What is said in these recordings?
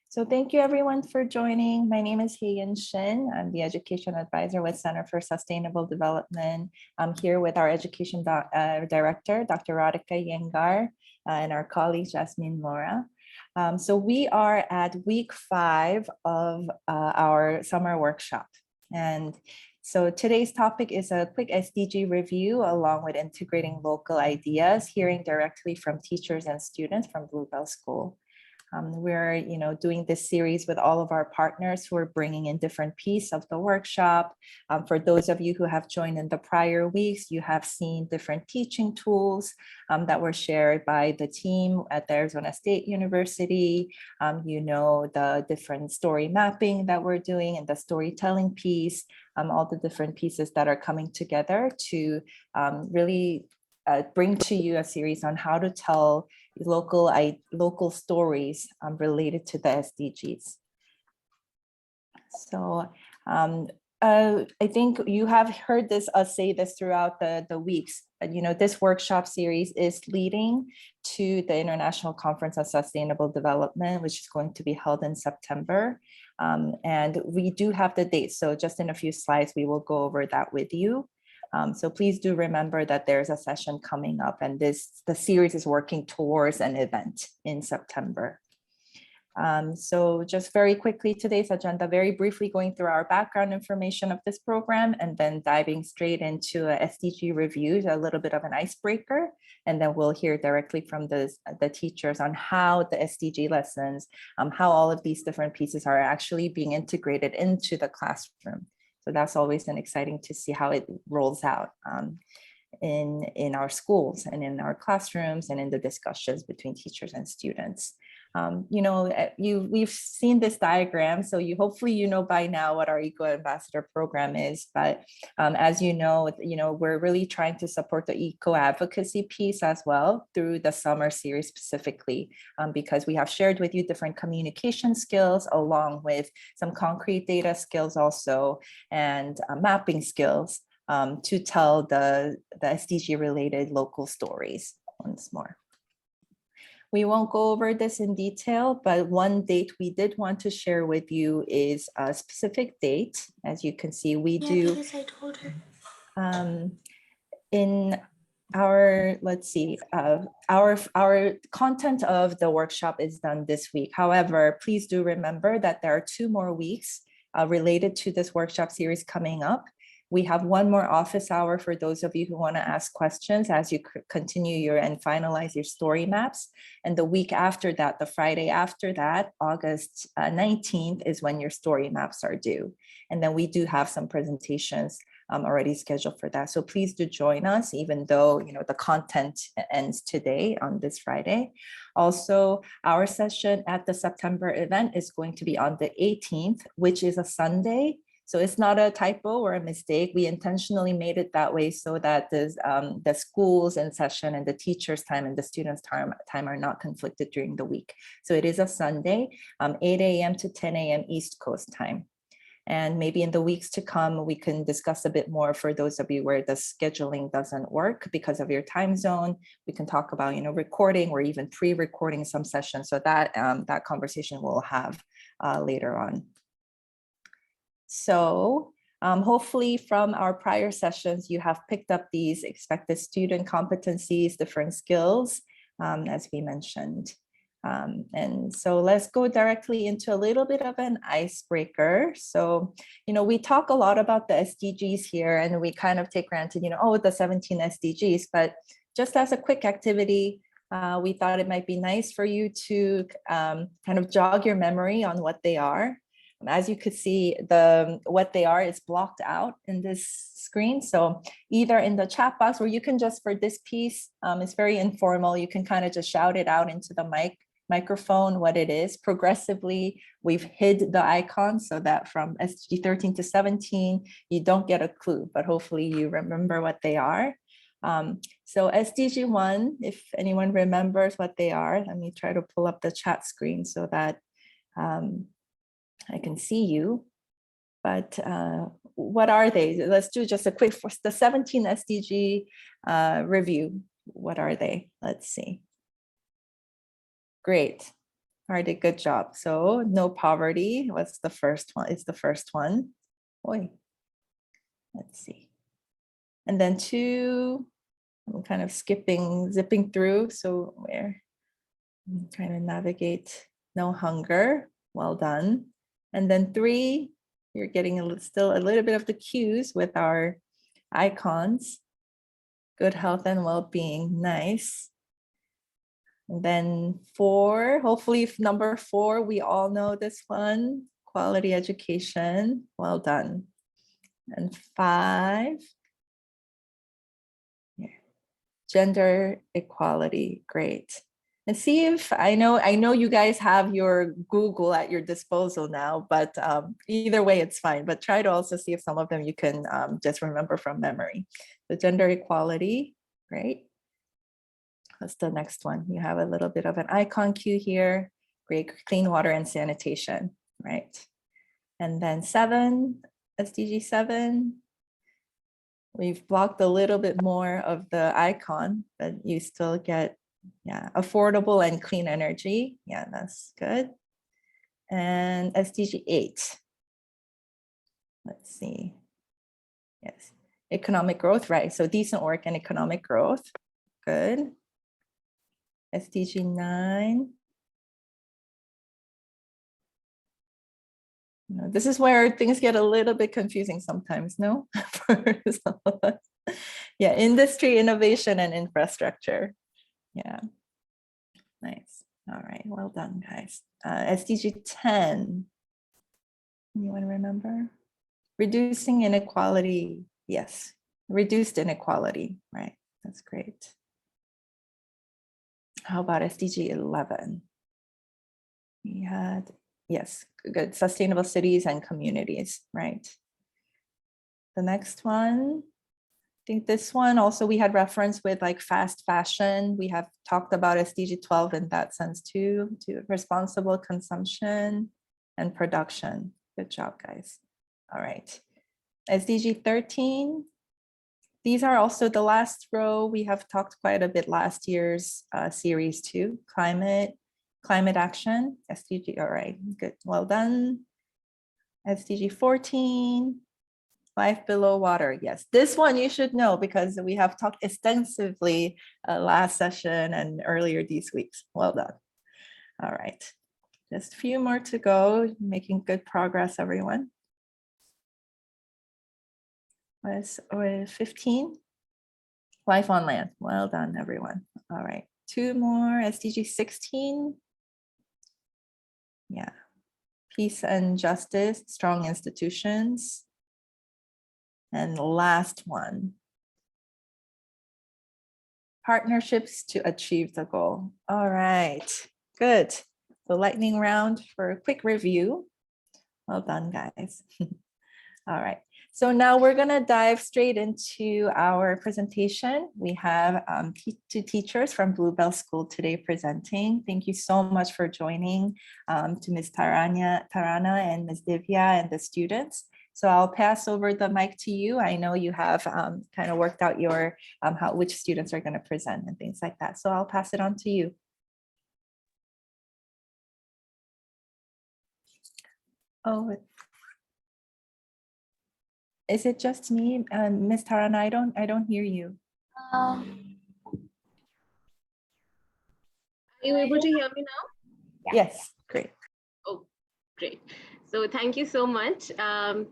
So thank you everyone for joining. My name is Heian Shin. I'm the Education Advisor with Center for Sustainable Development. I'm here with our Education Director, Dr. Radhika Yengar, and our colleague, Jasmine Mora. So we are at week 5 of our summer workshop. And so today's topic is a quick SDG review along with integrating local ideas, hearing directly from teachers and students from Bluebells School. We're doing this series with all of our partners who are bringing in different pieces of the workshop. For those of you who have joined in the prior weeks, you have seen different teaching tools that were shared by the team at the Arizona State University. The different story mapping that we're doing and the storytelling piece, all the different pieces that are coming together to really bring to you a series on how to tell local stories related to the SDGs. So I think you have heard us say this throughout the weeks. This workshop series is leading to the International Conference on Sustainable Development, which is going to be held in September. And we do have the dates. So just in a few slides, we will go over that with you. So please do remember that there's a session coming up, and the series is working towards an event in September. So just very quickly, today's agenda, very briefly going through our background information of this program and then diving straight into a SDG review, a little bit of an icebreaker, and then we'll hear directly from the teachers on how the SDG lessons, how all of these different pieces are actually being integrated into the classroom. So that's always exciting to see how it rolls out in our schools and in our classrooms and in the discussions between teachers and students. We've seen this diagram, so hopefully you know by now what our Eco Ambassador program is. But as you know, we're really trying to support the eco advocacy piece as well through the summer series specifically, because we have shared with you different communication skills along with some concrete data skills also and mapping skills to tell the SDG related local stories once more. We won't go over this in detail, but one date we did want to share with you is a specific date. As you can see, we do because I told her. In our, let's see, our content of the workshop is done this week. However, please do remember that there are 2 more weeks related to this workshop series coming up. We have 1 more office hour for those of you who want to ask questions as you continue and finalize your story maps. And the week after that, the Friday after that, August 19th is when your story maps are due. And then we do have some presentations already scheduled for that. So please do join us, even though the content ends today on this Friday. Also, our session at the September event is going to be on the 18th, which is a Sunday. So it's not a typo or a mistake. We intentionally made it that way so that the schools in session and the teachers' time and the students' time are not conflicted during the week. So it is a Sunday, 8 a.m. to 10 a.m. East Coast time. And maybe in the weeks to come, we can discuss a bit more for those of you where the scheduling doesn't work because of your time zone. We can talk about, recording or even pre-recording some sessions. So that conversation we'll have later on. So hopefully from our prior sessions, you have picked up these expected student competencies, different skills, as we mentioned. And so let's go directly into a little bit of an icebreaker. So, we talk a lot about the SDGs here and we kind of take granted, the 17 SDGs, but just as a quick activity, we thought it might be nice for you to kind of jog your memory on what they are. As you could see, what they are is blocked out in this screen. So either in the chat box, or you can just, for this piece, it's very informal. You can kind of just shout it out into the microphone what it is. Progressively, we've hid the icons so that from SDG 13 to 17, you don't get a clue, but hopefully you remember what they are. So SDG 1, if anyone remembers what they are, let me try to pull up the chat screen so that I can see you, but what are they? Let's do just a quick, for the 17 SDG review. What are they? Let's see. Great. Hardik, good job. So no poverty. What's the first one? It's the first one. Boy, let's see. And then 2, I'm kind of zipping through. So where I'm trying to navigate, no hunger. Well done. And then 3, you're getting still a little bit of the cues with our icons. Good health and well-being, nice. And then 4, hopefully number 4, we all know this one, quality education, well done. And 5, yeah, gender equality, great. And see if, I know you guys have your Google at your disposal now, but either way it's fine, but try to also see if some of them you can just remember from memory. The gender equality, great. That's the next one. You have a little bit of an icon cue here. Great, clean water and sanitation, right? And then 7, SDG 7. We've blocked a little bit more of the icon, but you still get, yeah, affordable and clean energy. Yeah, that's good. And SDG 8. Let's see. Yes, economic growth, right? So decent work and economic growth. Good. SDG 9. This is where things get a little bit confusing sometimes, no? For some of us. Yeah, industry, innovation, and infrastructure. Yeah, nice. All right, well done, guys. SDG 10. Anyone remember? Reducing inequality. Yes, reduced inequality, right? That's great. How about SDG 11? We had, yes, good, sustainable cities and communities, right? The next one, I think this one also we had reference with like fast fashion. We have talked about SDG 12 in that sense too, to responsible consumption and production. Good job, guys. All right. SDG 13. These are also the last row. We have talked quite a bit last year's series too. Climate action, SDG, all right, good, well done. SDG 14, life below water. Yes, this one you should know because we have talked extensively last session and earlier these weeks. Well done. All right, just a few more to go, making good progress, everyone. Was 15, life on land. Well done, everyone. All right, 2 more, SDG 16. Yeah, peace and justice, strong institutions. And last one, partnerships to achieve the goal. All right, good. So lightning round for a quick review. Well done, guys. All right, so now we're gonna dive straight into our presentation. We have 2 teachers from Bluebells School today presenting. Thank you so much for joining, to Ms.Tarana and Ms. Divya and the students. So I'll pass over the mic to you. I know you have kind of worked out your which students are gonna present and things like that. So I'll pass it on to you. Oh, is it just me, Ms. Tarana? I don't hear you. Are you able to hear me now? Yes, great. Oh, great. So thank you so much. I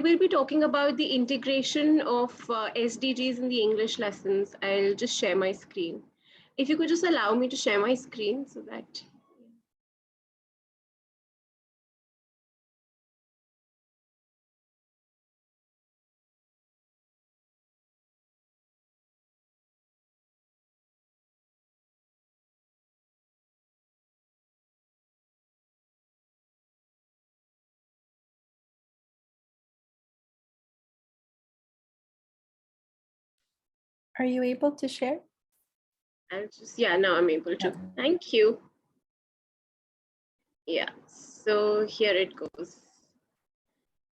will be talking about the integration of SDGs in the English lessons. I'll just share my screen. If you could just allow me to share my screen so that. Are you able to share? I'll just, yeah, now I'm able to. Thank you. Yeah, so here it goes.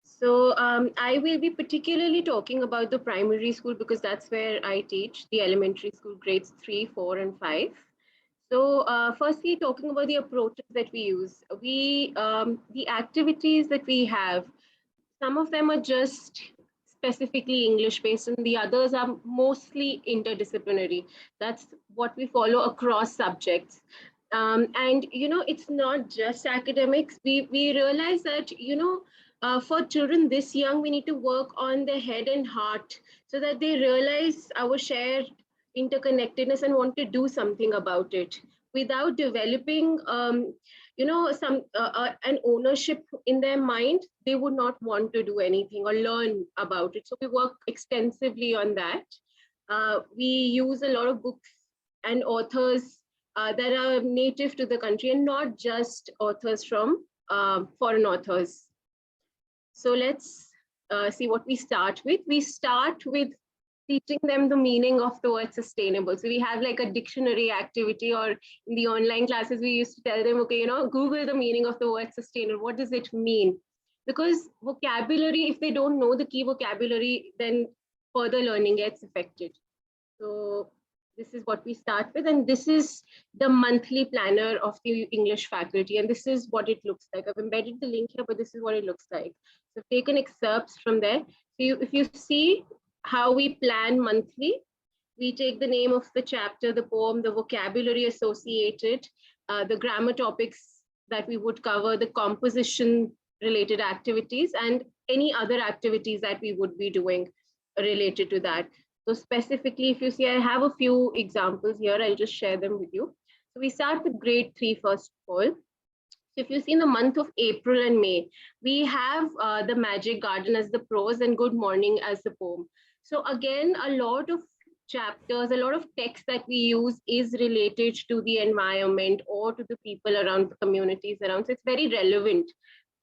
So I will be particularly talking about the primary school because that's where I teach, the elementary school grades 3, 4, and 5. So firstly, talking about the approaches that we use, the activities that we have, some of them are just specifically English based and the others are mostly interdisciplinary. That's what we follow across subjects. And, it's not just academics. We realize that, for children this young, we need to work on their head and heart so that they realize our shared interconnectedness and want to do something about it without developing some an ownership in their mind. They would not want to do anything or learn about it. So we work extensively on that. We use a lot of books and authors that are native to the country and not just authors from foreign authors. So let's see what we start with. We start with teaching them the meaning of the word sustainable. So we have like a dictionary activity, or in the online classes, we used to tell them, okay, Google the meaning of the word sustainable. What does it mean? Because vocabulary, if they don't know the key vocabulary, then further learning gets affected. So this is what we start with. And this is the monthly planner of the English faculty. And this is what it looks like. I've embedded the link here, but this is what it looks like. So I've taken excerpts from there. So if you see how we plan monthly, we take the name of the chapter, the poem, the vocabulary associated, the grammar topics that we would cover, the composition related activities, and any other activities that we would be doing related to that. So specifically, if you see, I have a few examples here. I'll just share them with you. So we start with grade 3 first of all. So if you see in the month of April and May, we have the Magic Garden as the prose and Good Morning as the poem. So again, a lot of chapters, a lot of text that we use is related to the environment or to the people around, the communities around. So it's very relevant.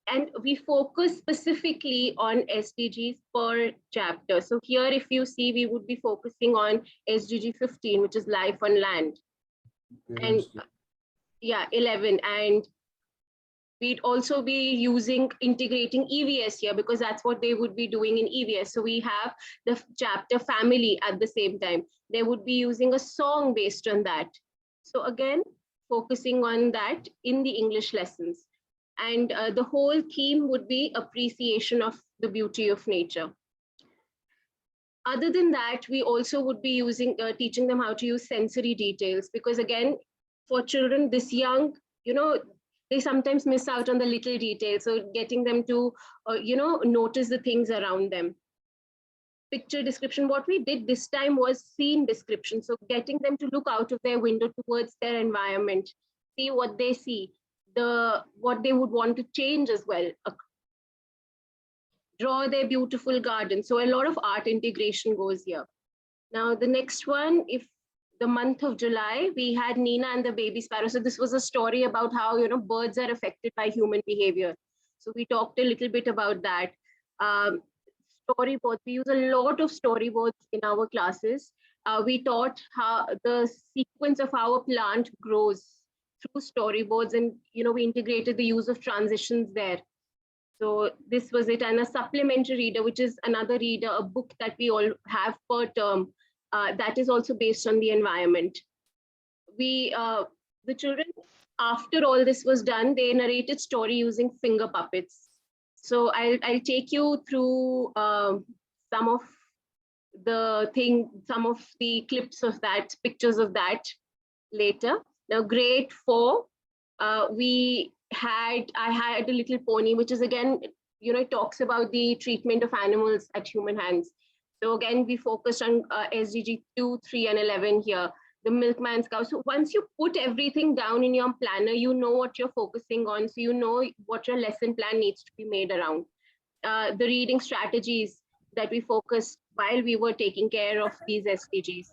And we focus specifically on SDGs per chapter. So here, if you see, we would be focusing on SDG 15, which is life on land. And yeah, 11. And we'd also be integrating EVS here because that's what they would be doing in EVS. So we have the chapter family at the same time. They would be using a song based on that. So again, focusing on that in the English lessons. And the whole theme would be appreciation of the beauty of nature. Other than that, we also would be teaching them how to use sensory details, because again, for children this young, they sometimes miss out on the little details. So getting them to, notice the things around them. Picture description, what we did this time was scene description. So getting them to look out of their window towards their environment, see what they see, what they would want to change as well. Draw their beautiful garden. So a lot of art integration goes here. Now the next one, if the month of July, we had Nina and the baby sparrow. So this was a story about how, birds are affected by human behavior. So we talked a little bit about that. Storyboards, we use a lot of storyboards in our classes. We taught how the sequence of how a plant grows through storyboards, and we integrated the use of transitions there. So this was it. And a supplementary reader, which is another reader, a book that we all have per term, that is also based on the environment. The children, after all this was done, they narrated story using finger puppets. So I'll take you through some of the clips of that, pictures of that later. Now, grade 4, I had a little pony, which is again, it talks about the treatment of animals at human hands. So again, we focused on SDG 2, 3, and 11 here, the milkman's cow. So once you put everything down in your planner, you know what you're focusing on. So you know what your lesson plan needs to be made around. The reading strategies that we focused while we were taking care of these SDGs.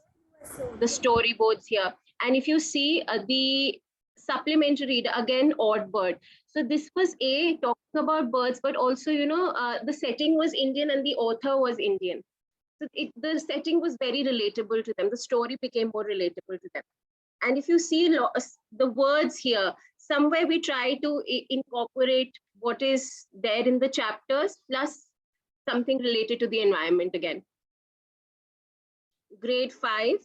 The storyboards here. And if you see the supplementary reader, again, odd bird. So this was talking about birds, but also, the setting was Indian and the author was Indian. So the setting was very relatable to them. The story became more relatable to them. And if you see the words here, somewhere we try to incorporate what is there in the chapters plus something related to the environment again. Grade 5,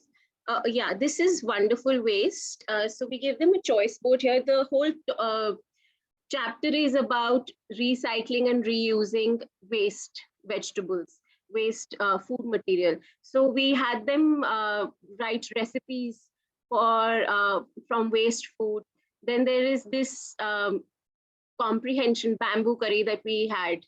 Yeah, this is wonderful waste. So we give them a choice board here. The whole chapter is about recycling and reusing waste vegetables, waste food material. So we had them write recipes for from waste food. Then there is this comprehension bamboo curry that we had.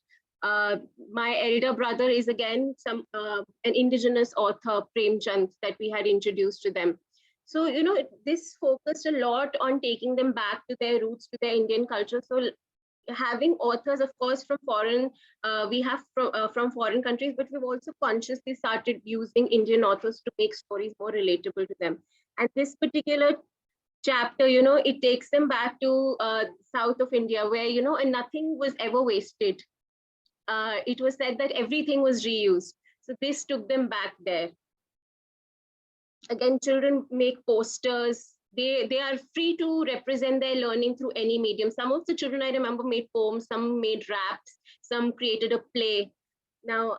My elder brother is again an indigenous author, Prem Chand, that we had introduced to them. So, you know, this focused a lot on taking them back to their roots, to their Indian culture. So having authors, of course, from foreign, we have from foreign countries, but we've also consciously started using Indian authors to make stories more relatable to them. And this particular chapter, you know, it takes them back to south of India, where, you know, and nothing was ever wasted. It was said that everything was reused. So this took them back there. Again, children make posters. They are free to represent their learning through any medium. Some of the children I remember made poems, some made raps, some created a play. Now,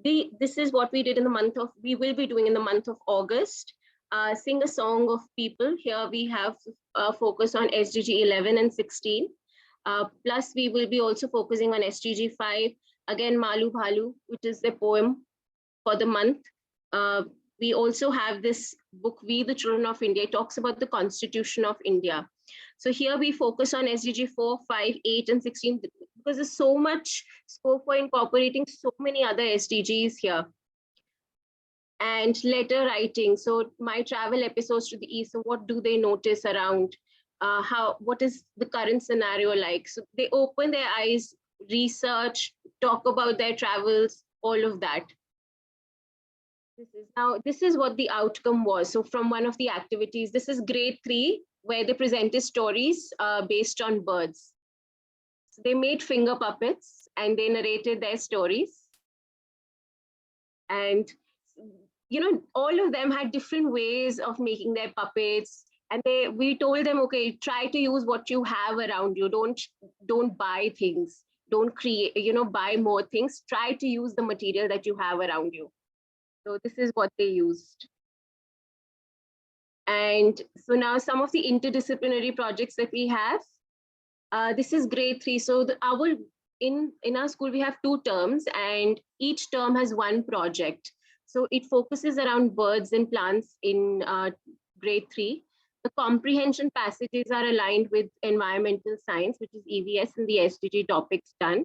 this is what we did in the month of, we will be doing in the month of August. Sing a song of people. Here we have focus on SDG 11 and 16. Plus, we will be also focusing on SDG 5. Again, Malu Bhalu, which is the poem for the month. We also have this book, We the Children of India. It talks about the Constitution of India. So here we focus on SDG 4, 5, 8, and 16, because there's so much scope for incorporating so many other SDGs here. And letter writing. So my travel episodes to the East, so what do they notice around? What is the current scenario like? So they open their eyes, research, talk about their travels, all of that. This is what the outcome was. So from one of the activities, this is grade 3, where they presented stories based on birds. So they made finger puppets and they narrated their stories. And, you know, all of them had different ways of making their puppets. And we told them, okay, try to use what you have around you. Don't buy things. Don't create, you know, buy more things. Try to use the material that you have around you. So this is what they used. And so now some of the interdisciplinary projects that we have. This is grade 3. So in our school, we have 2 terms and each term has one project. So it focuses around birds and plants in grade 3. The comprehension passages are aligned with environmental science, which is EVS, and the SDG topics done.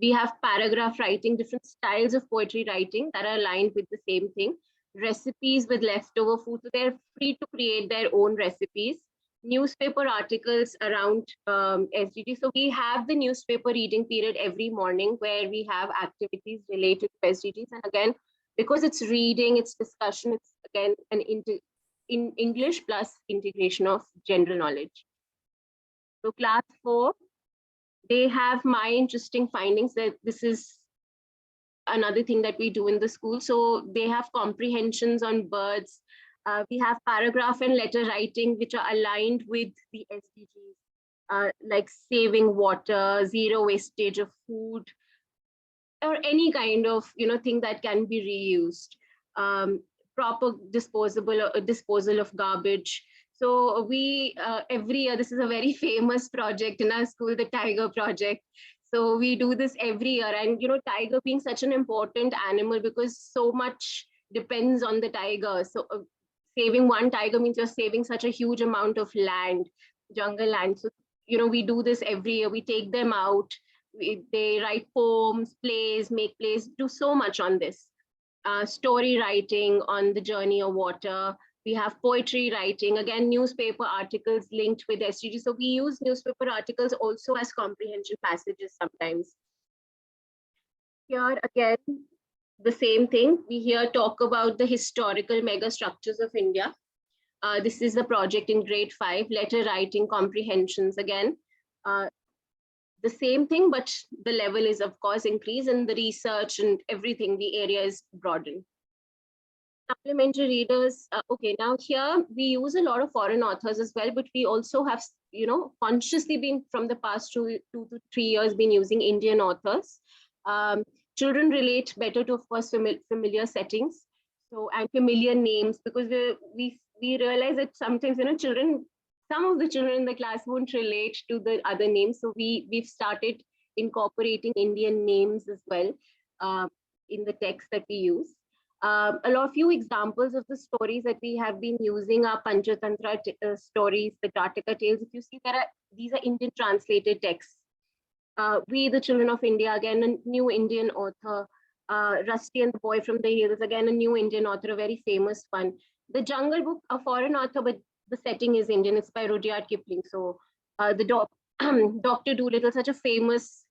We have paragraph writing, different styles of poetry writing that are aligned with the same thing. Recipes with leftover food, so they're free to create their own recipes. Newspaper articles around SDG. So we have the newspaper reading period every morning where we have activities related to SDGs. And again, because it's reading, it's discussion, it's again in English plus integration of general knowledge. So class 4, they have my interesting findings. That this is another thing that we do in the school. So they have comprehensions on birds. We have paragraph and letter writing, which are aligned with the SDGs, like saving water, zero wastage of food, or any kind of, you know, thing that can be reused. Proper disposal of garbage. So we every year, this is a very famous project in our school, the Tiger Project. So we do this every year, and you know, tiger being such an important animal because so much depends on the tiger. So saving one tiger means you're saving such a huge amount of land, jungle land. So you know, we do this every year. We take them out. They write poems, plays, make plays, do so much on this. Story writing on the journey of water. We have poetry writing, again, newspaper articles linked with SDG. So we use newspaper articles also as comprehension passages sometimes. Here again, the same thing. We here talk about the historical mega structures of India. This is the project in grade 5, letter writing comprehensions again. The same thing, but the level is of course increased, and the research and everything, the area is broadened. Supplementary readers. Okay, now here we use a lot of foreign authors as well, but we also have, you know, consciously been from the past 2 to 3 years been using Indian authors. Children relate better to, of course, familiar settings. So, and familiar names, because we realize that sometimes, children, some of the children in the class won't relate to the other names. So we've started incorporating Indian names as well uh, in the text that we use. Few examples of the stories that we have been using are Panchatantra stories, the Kartika tales. If you see, these are Indian translated texts. We, the Children of India, again, a new Indian author. Rusty and the Boy from the Hills, again, a new Indian author, a very famous one. The Jungle Book, a foreign author, but the setting is Indian. It's by Rudyard Kipling. So Dr. Dolittle, such a famous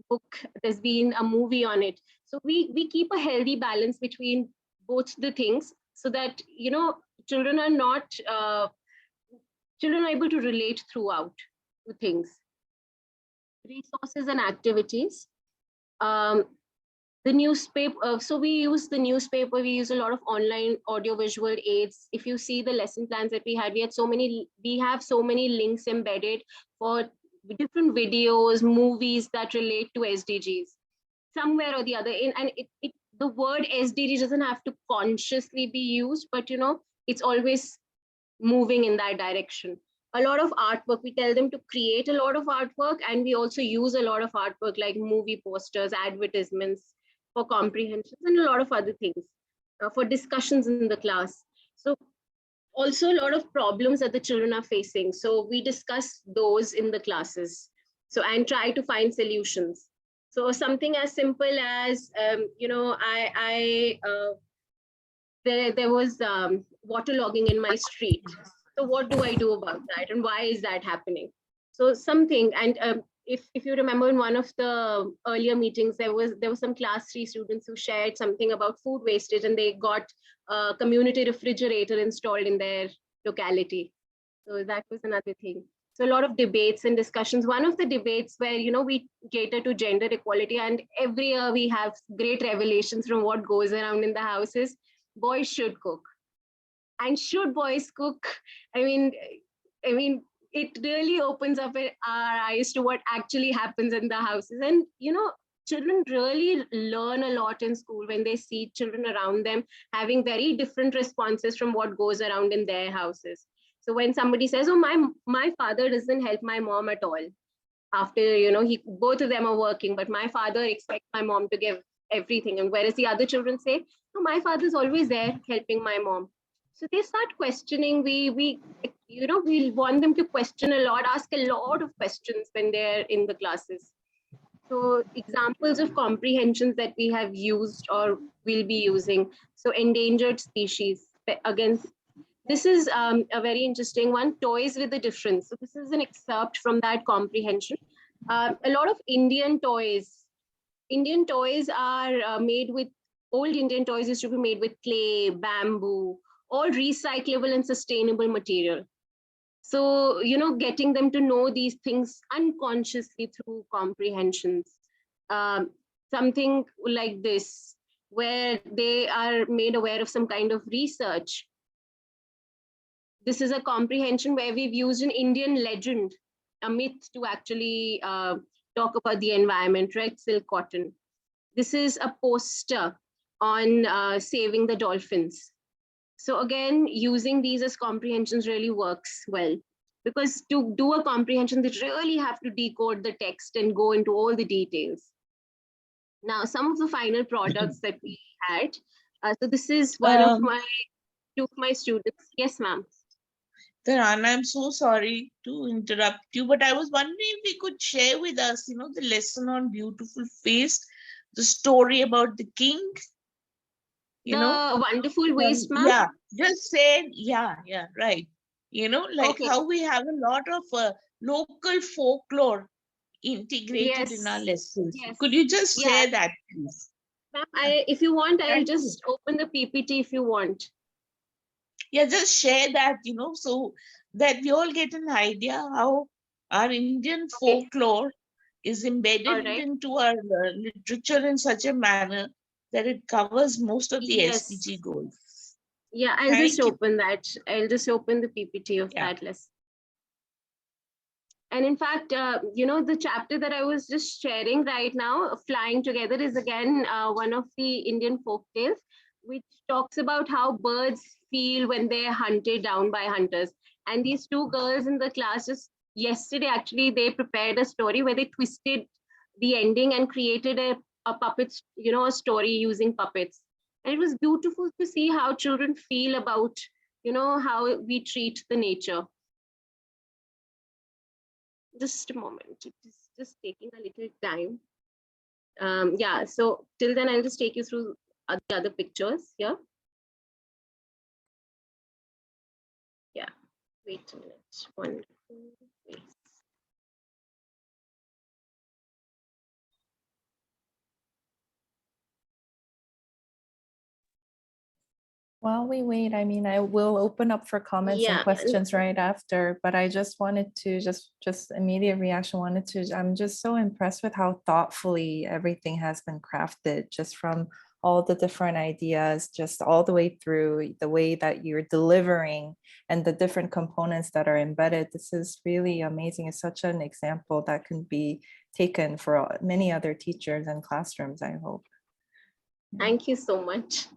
book. There's been a movie on it. So we keep a healthy balance between both the things, so that children are not children are able to relate throughout to things. Resources and activities. The newspaper, so we use the newspaper, we use a lot of online audiovisual aids. If you see the lesson plans that we had, we have so many links embedded for different videos, movies that relate to SDGs somewhere or the other. The word SDG doesn't have to consciously be used, but it's always moving in that direction. A lot of artwork, we tell them to create a lot of artwork, and we also use a lot of artwork like movie posters, advertisements for comprehensions, and a lot of other things for discussions in the class. So also a lot of problems that the children are facing. So we discuss those in the classes. So and try to find solutions. So something as simple as, there was waterlogging in my street. So what do I do about that, and why is that happening? So something, and if you remember in one of the earlier meetings, there was some class 3 students who shared something about food wastage, and they got a community refrigerator installed in their locality. So that was another thing. So a lot of debates and discussions. One of the debates where we cater to gender equality, and every year we have great revelations from what goes around in the houses. Boys should cook. And should boys cook? I mean, it really opens up our eyes to what actually happens in the houses. And children really learn a lot in school when they see children around them having very different responses from what goes around in their houses. So when somebody says, "Oh, my father doesn't help my mom at all," after both of them are working, but my father expects my mom to give everything, and whereas the other children say, "No, my father's always there helping my mom." So they start questioning. We want them to question a lot, ask a lot of questions when they're in the classes. So examples of comprehensions that we have used or will be using. So endangered species. Again, this is a very interesting one, toys with a difference. So this is an excerpt from that comprehension. A lot of Indian toys are made with, old Indian toys used to be made with clay, bamboo, all recyclable and sustainable material. So, getting them to know these things unconsciously through comprehensions. Something like this, where they are made aware of some kind of research. This is a comprehension where we've used an Indian legend, a myth, to actually talk about the environment, right? Silk cotton. This is a poster on saving the dolphins. So again, using these as comprehensions really works well, because to do a comprehension, they really have to decode the text and go into all the details. Now, some of the final products that we had. So this is one of two of my students. Yes, ma'am. Tarana, I'm so sorry to interrupt you, but I was wondering if we could share with us, the lesson on Beautiful Face, the story about the king. The wonderful waste, ma'am. Yeah, just say, yeah, right. Okay. How we have a lot of local folklore integrated in our lessons. Yes. Could you just share that, please? Ma'am, if you want, I'll just open the PPT if you want. Yeah, just share that, so that we all get an idea how our Indian folklore is embedded into our literature in such a manner that it covers most of the SDG goals. Yeah, I'll just open that. I'll just open the PPT of that lesson. And in fact, the chapter that I was just sharing right now, Flying Together, is again one of the Indian folk tales. which talks about how birds feel when they're hunted down by hunters. And these two girls in the class just yesterday, actually, they prepared a story where they twisted the ending and created a puppet, a story using puppets. And it was beautiful to see how children feel about, how we treat the nature. Just a moment, it is just taking a little time. Yeah, so till then I'll just take you through the other pictures here. Yeah, wait a minute. Wonderful. Wait. While we wait, I mean, I will open up for comments and questions right after, but I just wanted to just immediate reaction I'm just so impressed with how thoughtfully everything has been crafted, just from all the different ideas, just all the way through the way that you're delivering and the different components that are embedded. This is really amazing. It's such an example that can be taken for many other teachers and classrooms, I hope. Thank you so much.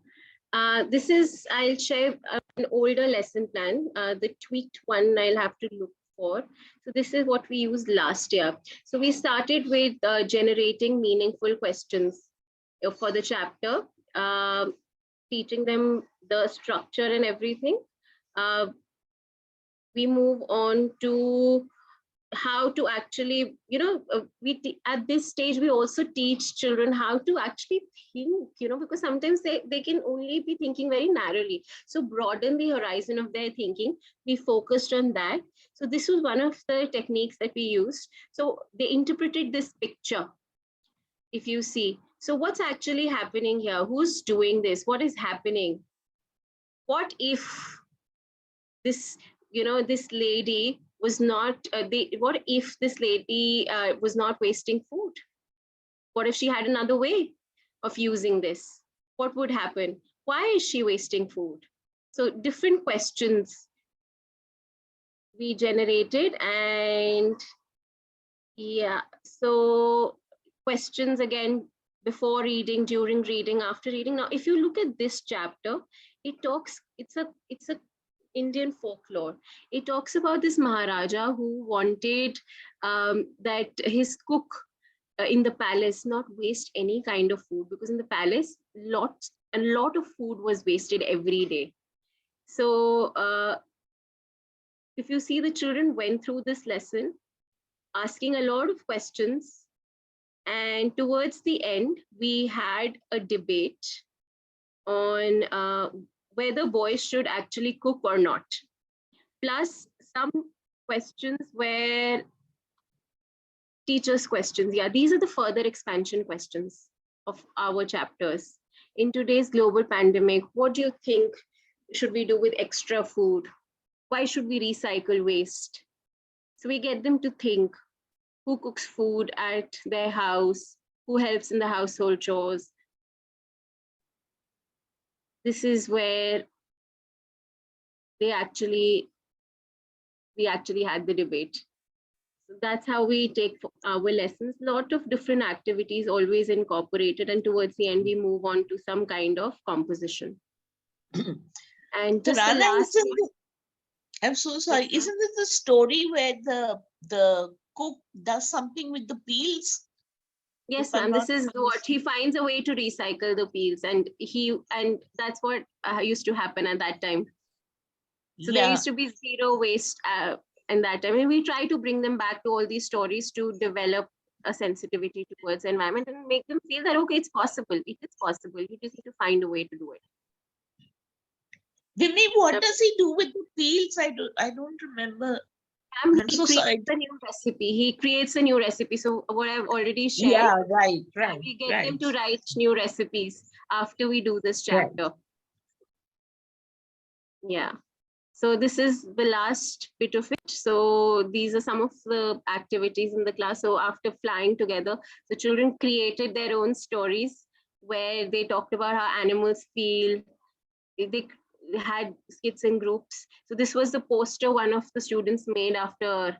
This is, I'll share an older lesson plan. The tweaked one I'll have to look for. So this is what we used last year. So we started with generating meaningful questions for the chapter, teaching them the structure and everything. We move on to how to actually, at this stage, we also teach children how to actually think, because sometimes they can only be thinking very narrowly. So broaden the horizon of their thinking. We focused on that. So this was one of the techniques that we used. So they interpreted this picture, if you see. So what's actually happening here? Who's doing this? What is happening? What if this, this lady was not, what if this lady was not wasting food? What if she had another way of using this? What would happen? Why is she wasting food? So different questions we generated, and yeah, so questions again, before reading, during reading, after reading. Now, if you look at this chapter, it talks, it's a Indian folklore. It talks about this Maharaja who wanted that his cook in the palace not waste any kind of food, because in the palace, a lot of food was wasted every day. So if you see, the children went through this lesson, asking a lot of questions. And towards the end, we had a debate on whether boys should actually cook or not. Plus some questions were teachers' questions. Yeah, these are the further expansion questions of our chapters. In today's global pandemic, what do you think should we do with extra food? Why should we recycle waste? So we get them to think, who cooks food at their house, who helps in the household chores. This is where we actually had the debate. So that's how we take our lessons. A lot of different activities always incorporated, and towards the end we move on to some kind of composition. And just the last I'm so sorry. Isn't it the story where the cook does something with the peels? Yes, ma'am. This is what he finds a way to recycle the peels, and that's what used to happen at that time. So there used to be zero waste in that time, and we try to bring them back to all these stories to develop a sensitivity towards the environment and make them feel that okay, it's possible. It is possible. You just need to find a way to do it. Dimni, what does he do with the peels? I don't remember. I'm so sorry. A new recipe. He creates a new recipe. So what I've already shared. Yeah, right. We get them to write new recipes after we do this chapter. Right. Yeah. So this is the last bit of it. So these are some of the activities in the class. So after flying together, the children created their own stories where they talked about how animals feel. They had skits in groups. So this was the poster one of the students made after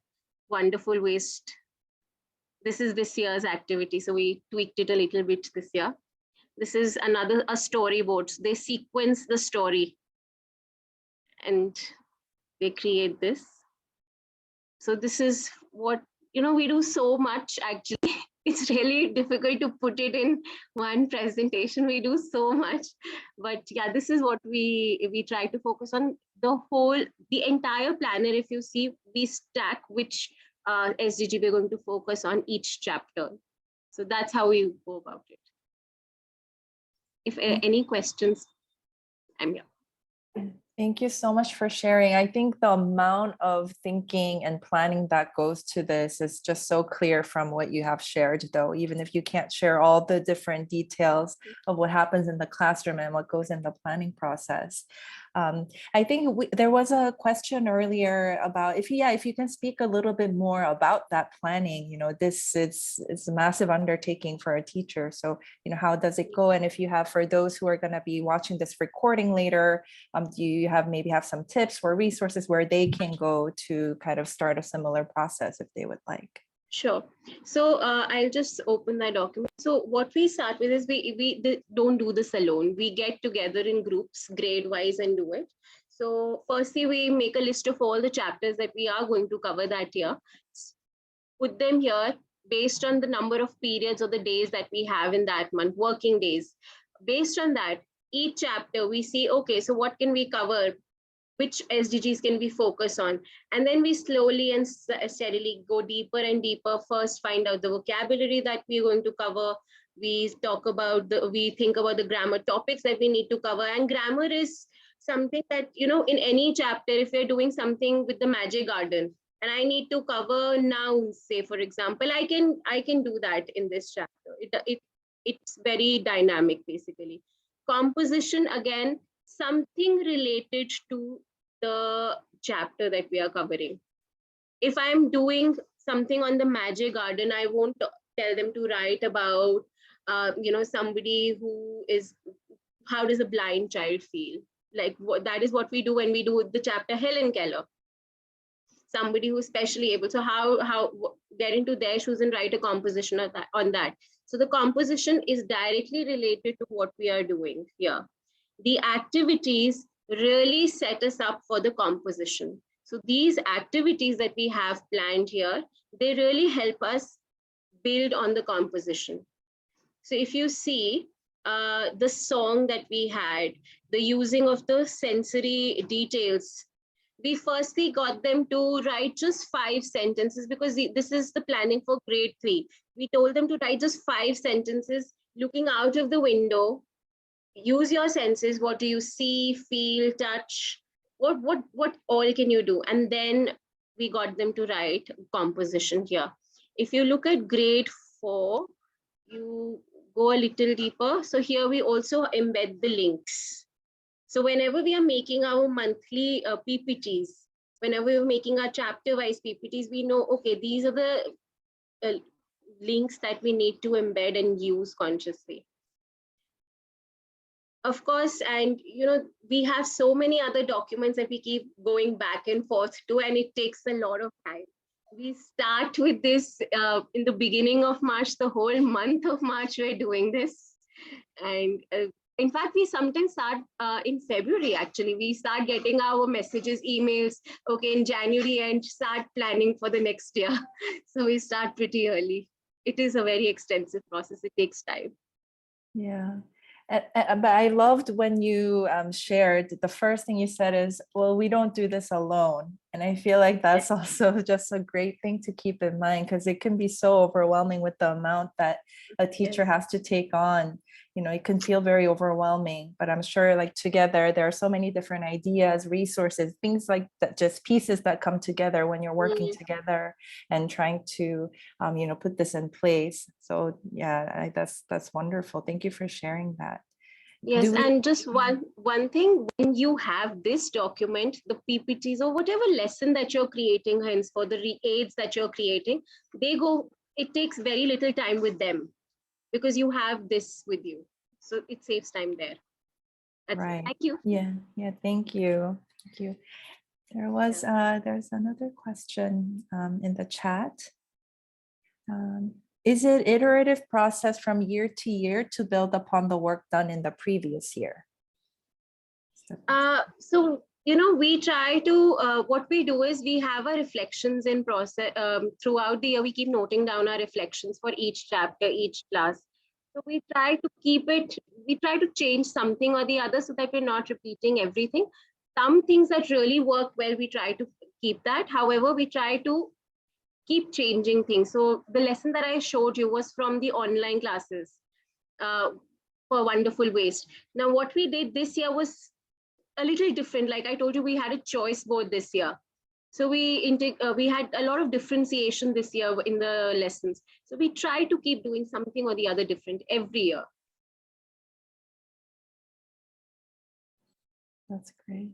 Wonderful Waste. This is this year's activity. So we tweaked it a little bit this year. This is a storyboard. So they sequence the story and they create this. So this is what, we do so much actually. It's really difficult to put it in one presentation. We do so much, but yeah, this is what we try to focus on. The entire planner, if you see, we stack which SDG we're going to focus on each chapter. So that's how we go about it. If any questions, I'm here. Thank you so much for sharing. I think the amount of thinking and planning that goes to this is just so clear from what you have shared, though, even if you can't share all the different details of what happens in the classroom and what goes in the planning process. I think there was a question earlier about if you can speak a little bit more about that planning. This is a massive undertaking for a teacher. So, how does it go? And if you have, for those who are going to be watching this recording later, do you maybe have some tips or resources where they can go to kind of start a similar process if they would like? Sure. So I'll just open that document. So what we start with is we don't do this alone. We get together in groups, grade wise, and do it. So firstly, we make a list of all the chapters that we are going to cover that year. Put them here based on the number of periods or the days that we have in that month, working days. Based on that, each chapter we see, okay, so what can we cover? Which SDGs can we focus on? And then we slowly and steadily go deeper and deeper. First, find out the vocabulary that we're going to cover. We think about the grammar topics that we need to cover. And grammar is something that, in any chapter, if we're doing something with the magic garden, and I need to cover nouns, say, for example, I can do that in this chapter. It's very dynamic, basically. Composition, again, something related to the chapter that we are covering. If I'm doing something on the magic garden, I won't tell them to write about, somebody how does a blind child feel? Like that is what we do when we do the chapter Helen Keller. Somebody who's specially able. So how get into their shoes and write a composition on that. So the composition is directly related to what we are doing here. The activities really set us up for the composition. So these activities that we have planned here, they really help us build on the composition. So if you see the song that we had, the using of the sensory details, we firstly got them to write just 5 sentences because this is the planning for grade 3. We told them to write just 5 sentences looking out of the window. Use your senses. What do you see, feel, touch? What all can you do? And then we got them to write composition here. If you look at grade 4, you go a little deeper. So here we also embed the links. So whenever we are making our monthly PPTs, whenever we're making our chapter-wise PPTs, we know, okay, these are the links that we need to embed and use consciously. Of course, and we have so many other documents that we keep going back and forth to, and it takes a lot of time. We start with this in the beginning of March, the whole month of March, we're doing this. And in fact, we sometimes start in February, actually. We start getting our messages, emails, okay, in January, and start planning for the next year. So we start pretty early. It is a very extensive process. It takes time. Yeah. But I loved when you shared, the first thing you said is, well, we don't do this alone. And I feel like that's also just a great thing to keep in mind, because it can be so overwhelming with the amount that a teacher has to take on. It can feel very overwhelming, but I'm sure like together, there are so many different ideas, resources, things like that, just pieces that come together when you're working together and trying to, put this in place. So yeah, that's wonderful. Thank you for sharing that. Yes, and just one thing, when you have this document, the PPTs or whatever lesson that you're creating, hence for the aids that you're creating, it takes very little time with them because you have this with you. So it saves time there. Right. Thank you. Yeah, thank you. Thank you. There's another question in the chat. Is it iterative process from year to year to build upon the work done in the previous year? So, you know, we try to, what we do is we have our reflections in process throughout the year. We keep noting down our reflections for each chapter, each class. So we try to keep it, we try to change something or the other so that we're not repeating everything. Some things that really work well, we try to keep that. However, we try to keep changing things. So the lesson that I showed you was from the online classes for Wonderful Waste. Now, what we did this year was a little different. Like I told you, we had a choice board this year. So we had a lot of differentiation this year in the lessons. So we try to keep doing something or the other different every year. That's great.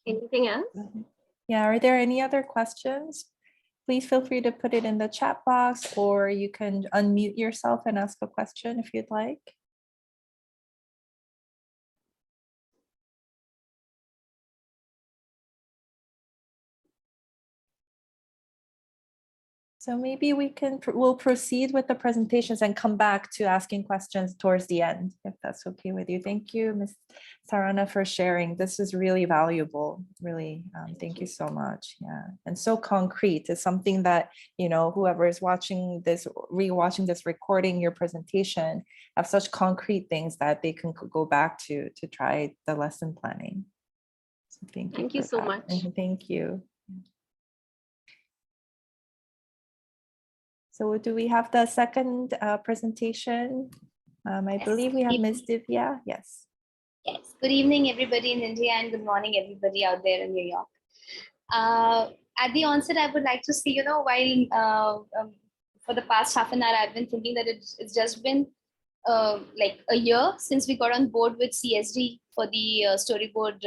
Anything else? Yeah, are there any other questions? Please feel free to put it in the chat box, or you can unmute yourself and ask a question if you'd like. So maybe we'll proceed with the presentations and come back to asking questions towards the end, if that's okay with you. Thank you, Ms.Tarana, for sharing. This is really valuable, really. Thank you so much. Yeah, and so concrete. It's something that, you know, whoever is watching this, rewatching this recording, your presentation, have such concrete things that they can go back to try the lesson planning. So thank you so much. Thank you. So do we have the second presentation? I Yes. believe we have Ms. Divya. Yes. Yes. Good evening, everybody in India, and good morning, everybody out there in New York. At the onset, I would like to see, you know, while for the past half an hour, I've been thinking that it's just been like a year since we got on board with CSD for the storyboard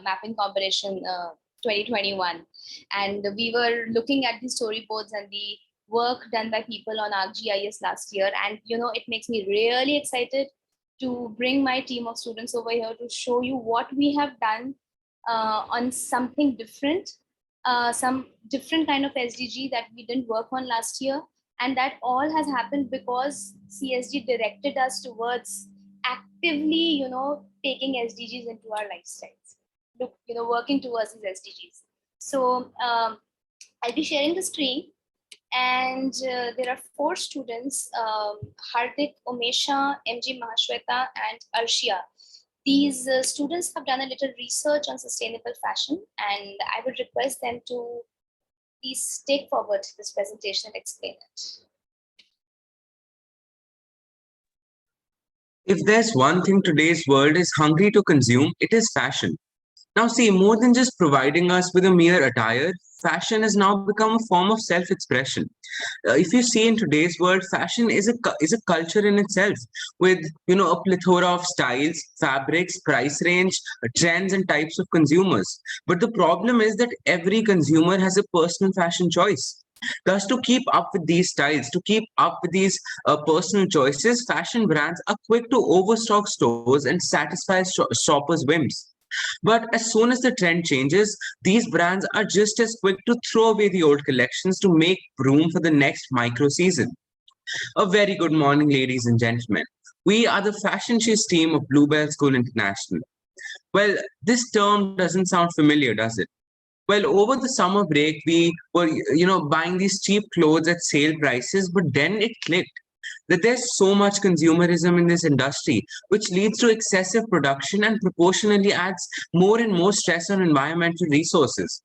mapping competition 2021. And we were looking at the storyboards and the work done by people on ArcGIS last year. And, you know, it makes me really excited to bring my team of students over here to show you what we have done on something different, some different kind of SDG that we didn't work on last year. And that all has happened because CSG directed us towards actively, you know, taking SDGs into our lifestyles. Look, you know, working towards these SDGs. So I'll be sharing the screen. And there are 4 students, Hardik, Omysha, MG Mahasweta, and Arshia. These students have done a little research on sustainable fashion, and I would request them to please take forward this presentation and explain it. If there's one thing today's world is hungry to consume, it is fashion. Now, see, more than just providing us with a mere attire, fashion has now become a form of self-expression. If you see in today's world, fashion is a culture in itself, with a plethora of styles, fabrics, price range, trends, and types of consumers. But the problem is that every consumer has a personal fashion choice. Thus, to keep up with these styles, to keep up with these personal choices, fashion brands are quick to overstock stores and satisfy shoppers' whims. But as soon as the trend changes, these brands are just as quick to throw away the old collections to make room for the next micro season. A very good morning, ladies and gentlemen. We are the fashion shoes team of Bluebells School International. Well, this term doesn't sound familiar, does it? Well, over the summer break, we were, buying these cheap clothes at sale prices, but then it clicked that there's so much consumerism in this industry, which leads to excessive production and proportionally adds more and more stress on environmental resources.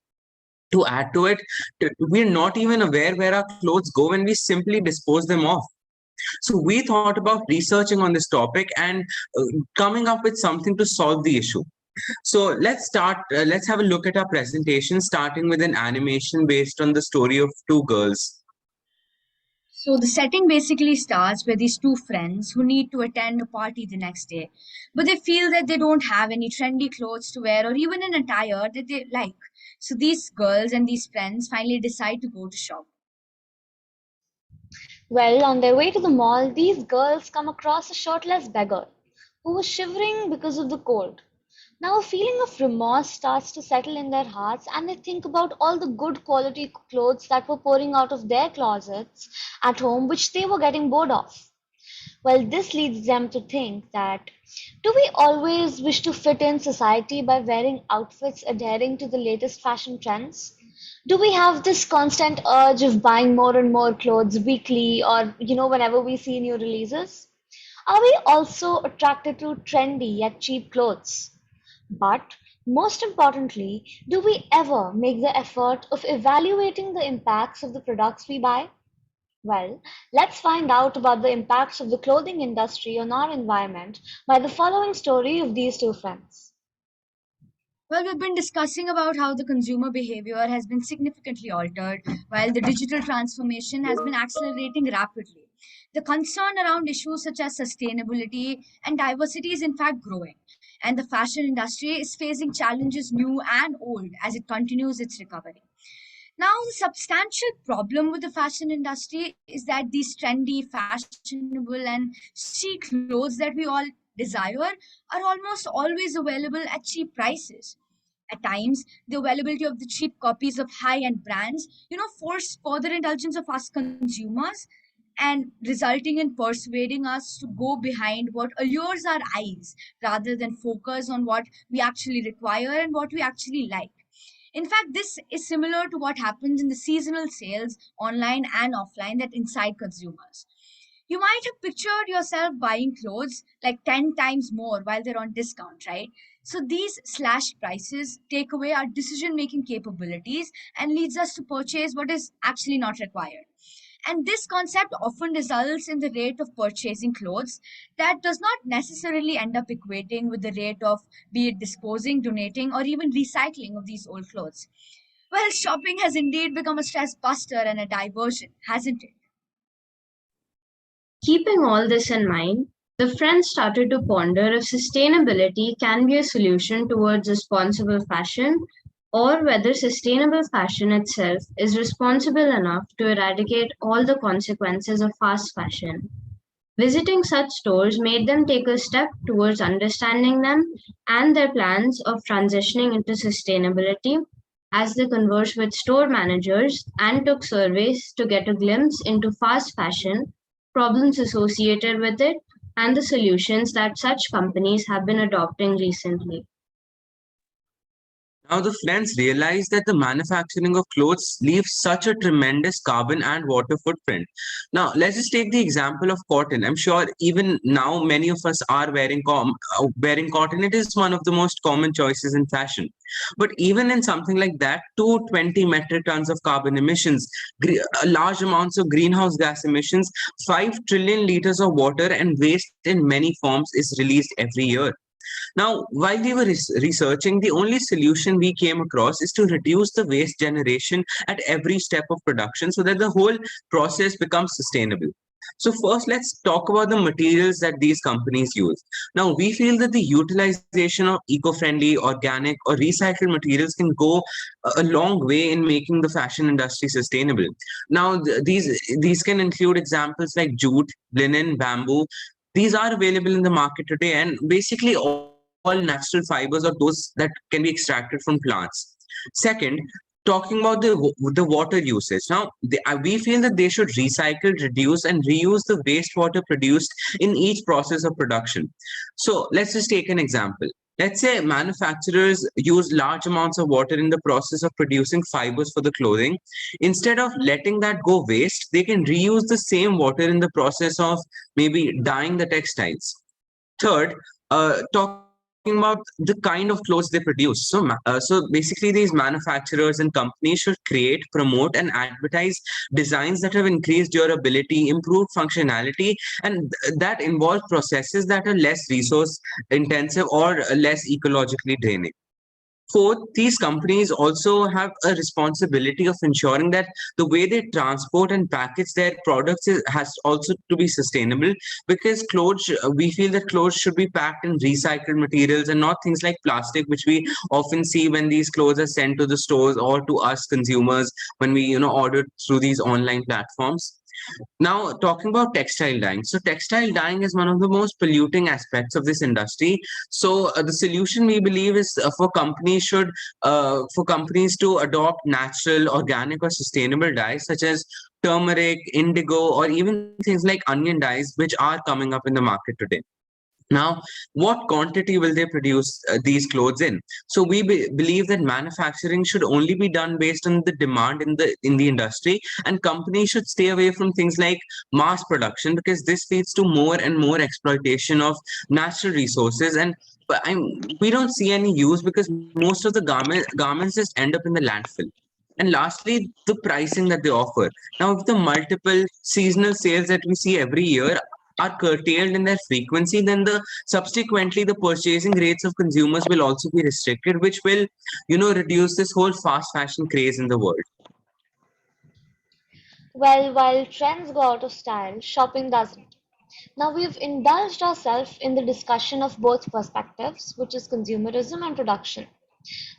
To add to it, we're not even aware where our clothes go when we simply dispose them off. So we thought about researching on this topic and coming up with something to solve the issue. So let's start. Let's have a look at our presentation, starting with an animation based on the story of 2 girls. So the setting basically starts with these 2 friends who need to attend a party the next day, but they feel that they don't have any trendy clothes to wear or even an attire that they like. So these girls and these friends finally decide to go to shop. Well, on their way to the mall, these girls come across a shirtless beggar who was shivering because of the cold. Now a feeling of remorse starts to settle in their hearts and they think about all the good quality clothes that were pouring out of their closets at home which they were getting bored of. Well, this leads them to think that do we always wish to fit in society by wearing outfits adhering to the latest fashion trends? Do we have this constant urge of buying more and more clothes weekly or whenever we see new releases? Are we also attracted to trendy yet cheap clothes? But most importantly, do we ever make the effort of evaluating the impacts of the products we buy? Well, let's find out about the impacts of the clothing industry on our environment by the following story of these two friends. Well, we've been discussing about how the consumer behavior has been significantly altered while the digital transformation has been accelerating rapidly. The concern around issues such as sustainability and diversity is in fact growing, and the fashion industry is facing challenges new and old as it continues its recovery. Now, the substantial problem with the fashion industry is that these trendy, fashionable, and chic clothes that we all desire are almost always available at cheap prices. At times, the availability of the cheap copies of high-end brands, force further indulgence of us consumers and resulting in persuading us to go behind what allures our eyes rather than focus on what we actually require and what we actually like. In fact, this is similar to what happens in the seasonal sales online and offline that incite consumers. You might have pictured yourself buying clothes like 10 times more while they're on discount, right? So these slashed prices take away our decision making capabilities and leads us to purchase what is actually not required. And this concept often results in the rate of purchasing clothes that does not necessarily end up equating with the rate of be it disposing, donating, or even recycling of these old clothes. Well, shopping has indeed become a stress buster and a diversion, hasn't it? Keeping all this in mind, the friends started to ponder if sustainability can be a solution towards responsible fashion or whether sustainable fashion itself is responsible enough to eradicate all the consequences of fast fashion. Visiting such stores made them take a step towards understanding them and their plans of transitioning into sustainability as they conversed with store managers and took surveys to get a glimpse into fast fashion, problems associated with it, and the solutions that such companies have been adopting recently. Now, the friends realized that the manufacturing of clothes leaves such a tremendous carbon and water footprint. Now, let's just take the example of cotton. I'm sure even now many of us are wearing cotton. It is one of the most common choices in fashion. But even in something like that, 220 metric tons of carbon emissions, large amounts of greenhouse gas emissions, 5 trillion liters of water and waste in many forms is released every year. Now, while we were researching, the only solution we came across is to reduce the waste generation at every step of production so that the whole process becomes sustainable. So first, let's talk about the materials that these companies use. Now, we feel that the utilization of eco-friendly, organic, or recycled materials can go a long way in making the fashion industry sustainable. Now, these can include examples like jute, linen, bamboo. These are available in the market today, and basically all natural fibers or those that can be extracted from plants. Second, talking about the water usage. Now, we feel that they should recycle, reduce, and reuse the wastewater produced in each process of production. So let's just take an example. Let's say manufacturers use large amounts of water in the process of producing fibers for the clothing. Instead of letting that go waste, they can reuse the same water in the process of maybe dyeing the textiles. Third, talking about the kind of clothes they produce. So basically, these manufacturers and companies should create, promote, and advertise designs that have increased durability, improved functionality, and that involve processes that are less resource intensive or less ecologically draining. Fourth, these companies also have a responsibility of ensuring that the way they transport and package their products has also to be sustainable, because we feel that clothes should be packed in recycled materials and not things like plastic, which we often see when these clothes are sent to the stores or to us consumers when we order through these online platforms. Now, talking about textile dyeing. So, textile dyeing is one of the most polluting aspects of this industry. So, the solution we believe is for companies to adopt natural, organic, or sustainable dyes such as turmeric, indigo, or even things like onion dyes, which are coming up in the market today. Now, what quantity will they produce these clothes in? So we believe that manufacturing should only be done based on the demand in the industry, and companies should stay away from things like mass production because this leads to more and more exploitation of natural resources. And we don't see any use because most of the garments just end up in the landfill. And lastly, the pricing that they offer. Now, if the multiple seasonal sales that we see every year are curtailed in their frequency, then subsequently the purchasing rates of consumers will also be restricted, which will, reduce this whole fast fashion craze in the world. Well, while trends go out of style, shopping doesn't. Now we've indulged ourselves in the discussion of both perspectives, which is consumerism and production.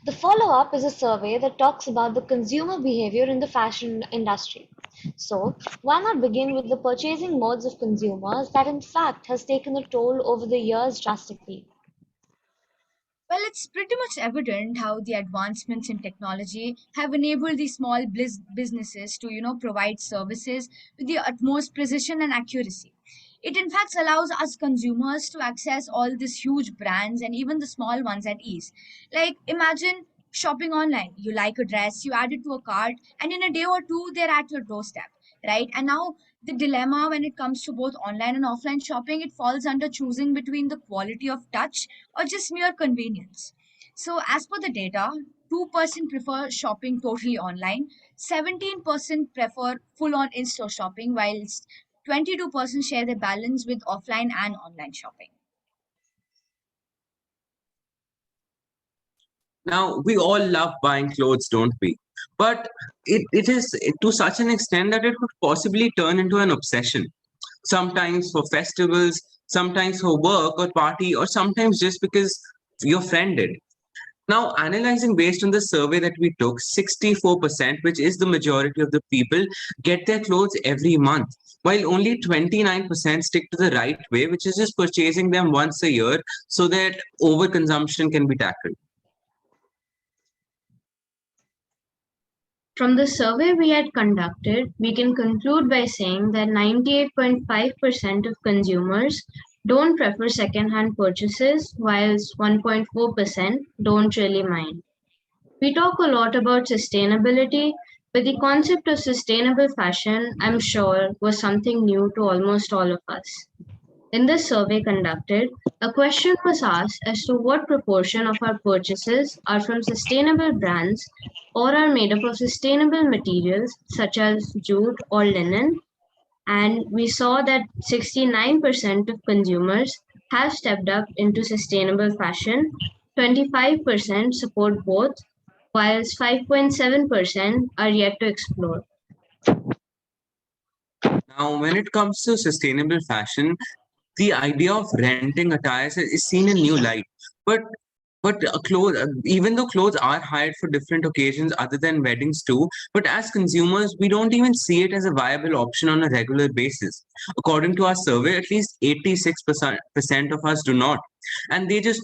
The follow-up is a survey that talks about the consumer behavior in the fashion industry. So, why not begin with the purchasing modes of consumers that in fact has taken a toll over the years drastically? Well, it's pretty much evident how the advancements in technology have enabled these small businesses to, provide services with the utmost precision and accuracy. It in fact allows us consumers to access all these huge brands and even the small ones at ease. Like imagine shopping online. You like a dress, you add it to a cart, and in a day or two they're at your doorstep, right? And now the dilemma when it comes to both online and offline shopping, it falls under choosing between the quality of touch or just mere convenience. So, as per the data, 2% prefer shopping totally online, 17% prefer full on in store shopping, whilst 22% share their balance with offline and online shopping. Now, we all love buying clothes, don't we? But it is to such an extent that it could possibly turn into an obsession. Sometimes for festivals, sometimes for work or party, or sometimes just because your friend did. Now, analyzing based on the survey that we took, 64%, which is the majority of the people, get their clothes every month, while only 29% stick to the right way, which is just purchasing them once a year so that overconsumption can be tackled. From the survey we had conducted, we can conclude by saying that 98.5% of consumers don't prefer second-hand purchases, whilst 1.4% don't really mind. We talk a lot about sustainability, but the concept of sustainable fashion, I'm sure, was something new to almost all of us. In the survey conducted, a question was asked as to what proportion of our purchases are from sustainable brands or are made up of sustainable materials such as jute or linen, and we saw that 69% of consumers have stepped up into sustainable fashion, 25% support both, whilst 5.7% are yet to explore. Now, when it comes to sustainable fashion, the idea of renting attires is seen in new light. But even though clothes are hired for different occasions other than weddings too, but as consumers, we don't even see it as a viable option on a regular basis. According to our survey, at least 86% of us do not, and they just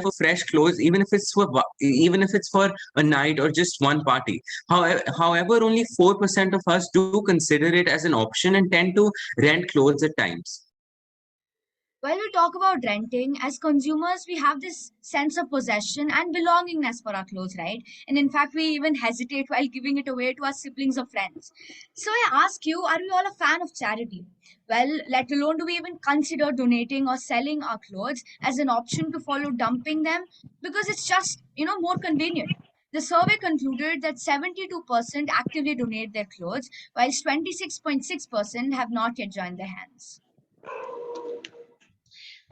for fresh clothes, even if it's for a night or just one party. However, only 4% of us do consider it as an option and tend to rent clothes at times. While we talk about renting, as consumers, we have this sense of possession and belongingness for our clothes, right? And in fact, we even hesitate while giving it away to our siblings or friends. So I ask you, are we all a fan of charity? Well, let alone do we even consider donating or selling our clothes as an option to follow dumping them because it's just, more convenient. The survey concluded that 72% actively donate their clothes, whilst 26.6% have not yet joined their hands.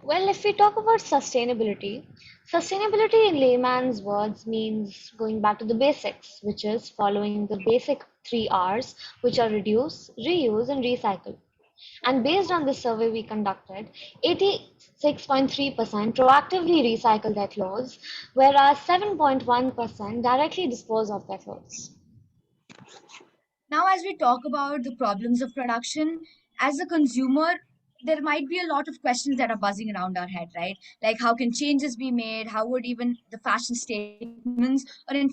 Well, if we talk about sustainability, sustainability in layman's words means going back to the basics, which is following the basic 3 Rs, which are reduce, reuse, and recycle. And based on this survey we conducted, 86.3% proactively recycle their clothes, whereas 7.1% directly dispose of their clothes. Now, as we talk about the problems of production, as a consumer, there might be a lot of questions that are buzzing around our head, right? Like, how can changes be made? How would even the fashion statements, or in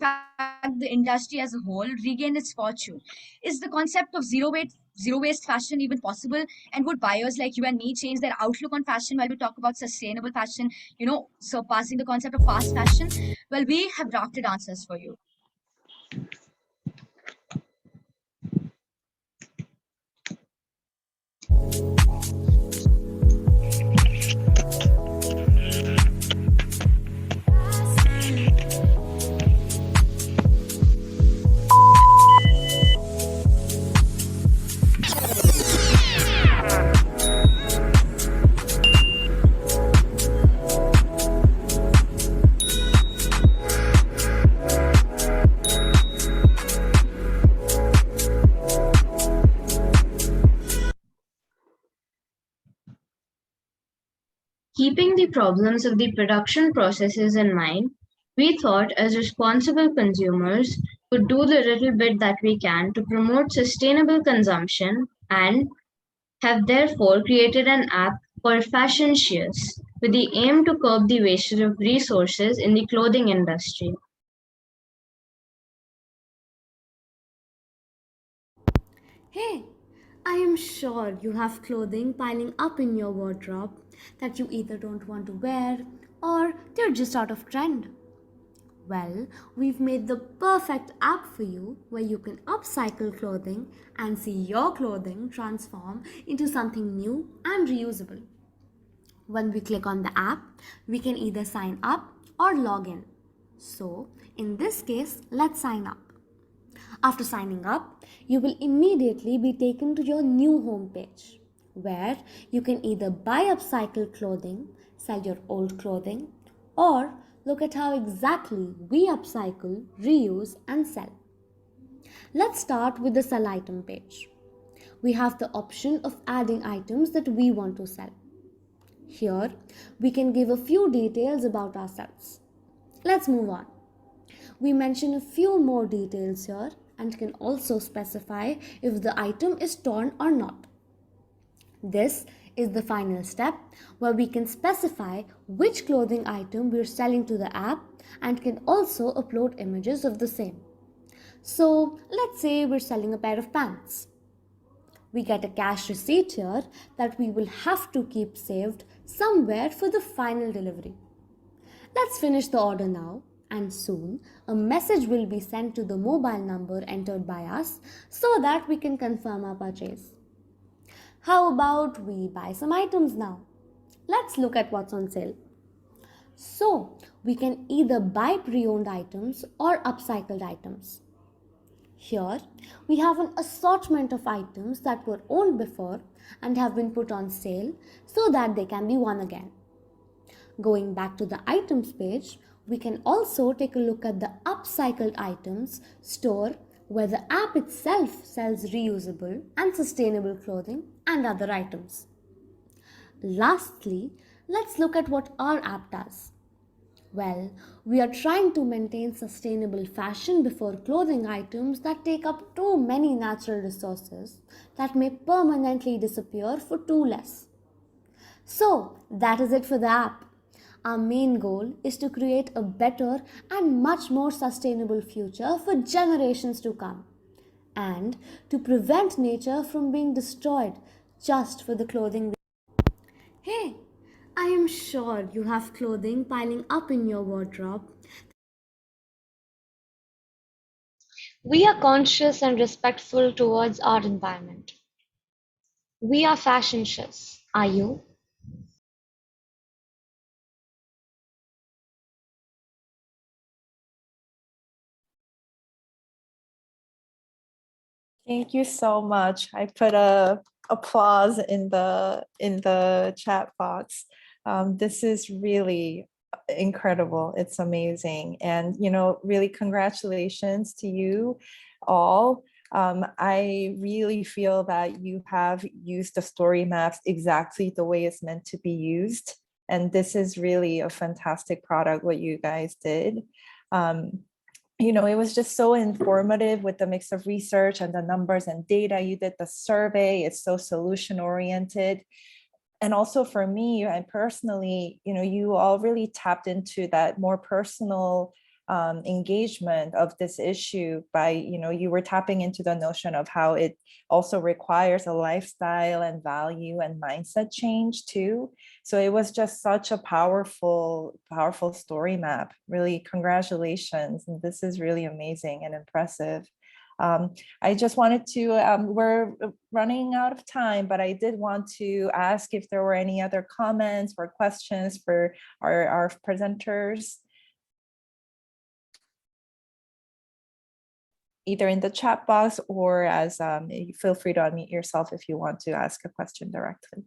fact, the industry as a whole, regain its fortune? Is the concept of zero waste fashion even possible? And would buyers like you and me change their outlook on fashion while we talk about sustainable fashion, surpassing the concept of fast fashion? Well, we have drafted answers for you. Keeping the problems of the production processes in mind, we thought as responsible consumers could do the little bit that we can to promote sustainable consumption and have therefore created an app called Fashionshious with the aim to curb the wastage of resources in the clothing industry. Hey, I am sure you have clothing piling up in your wardrobe that you either don't want to wear or they're just out of trend. Well, we've made the perfect app for you where you can upcycle clothing and see your clothing transform into something new and reusable. When we click on the app, we can either sign up or log in. So, in this case, let's sign up. After signing up, you will immediately be taken to your new homepage where you can either buy upcycled clothing, sell your old clothing, or look at how exactly we upcycle, reuse, and sell. Let's start with the sell item page. We have the option of adding items that we want to sell. Here, we can give a few details about ourselves. Let's move on. We mention a few more details here and can also specify if the item is torn or not. This is the final step where we can specify which clothing item we're selling to the app and can also upload images of the same. So let's say we're selling a pair of pants. We get a cash receipt here that we will have to keep saved somewhere for the final delivery. Let's finish the order now, and soon a message will be sent to the mobile number entered by us so that we can confirm our purchase. How about we buy some items now? Let's look at what's on sale. So, we can either buy pre-owned items or upcycled items. Here, we have an assortment of items that were owned before and have been put on sale so that they can be won again. Going back to the items page, we can also take a look at the upcycled items store where the app itself sells reusable and sustainable clothing and other items. Lastly, let's look at what our app does. Well, we are trying to maintain sustainable fashion before clothing items that take up too many natural resources that may permanently disappear for too less. So, that is it for the app. Our main goal is to create a better and much more sustainable future for generations to come, and to prevent nature from being destroyed just for the clothing. Hey, I am sure you have clothing piling up in your wardrobe. We are conscious and respectful towards our environment. We are fashionshious. Are you? Thank you so much. I put a applause in the chat box. This is really incredible. It's amazing. And, really congratulations to you all. I really feel that you have used the story maps exactly the way it's meant to be used. And this is really a fantastic product, what you guys did. it was just so informative with the mix of research and the numbers and data. You did the survey, it's so solution oriented. And also for me, and personally, you all really tapped into that more personal engagement of this issue by, you were tapping into the notion of how it also requires a lifestyle and value and mindset change too. So it was just such a powerful story map. Really, congratulations. And this is really amazing and impressive. I just wanted to, we're running out of time, but I did want to ask if there were any other comments or questions for our presenters. Either in the chat box or as feel free to unmute yourself if you want to ask a question directly.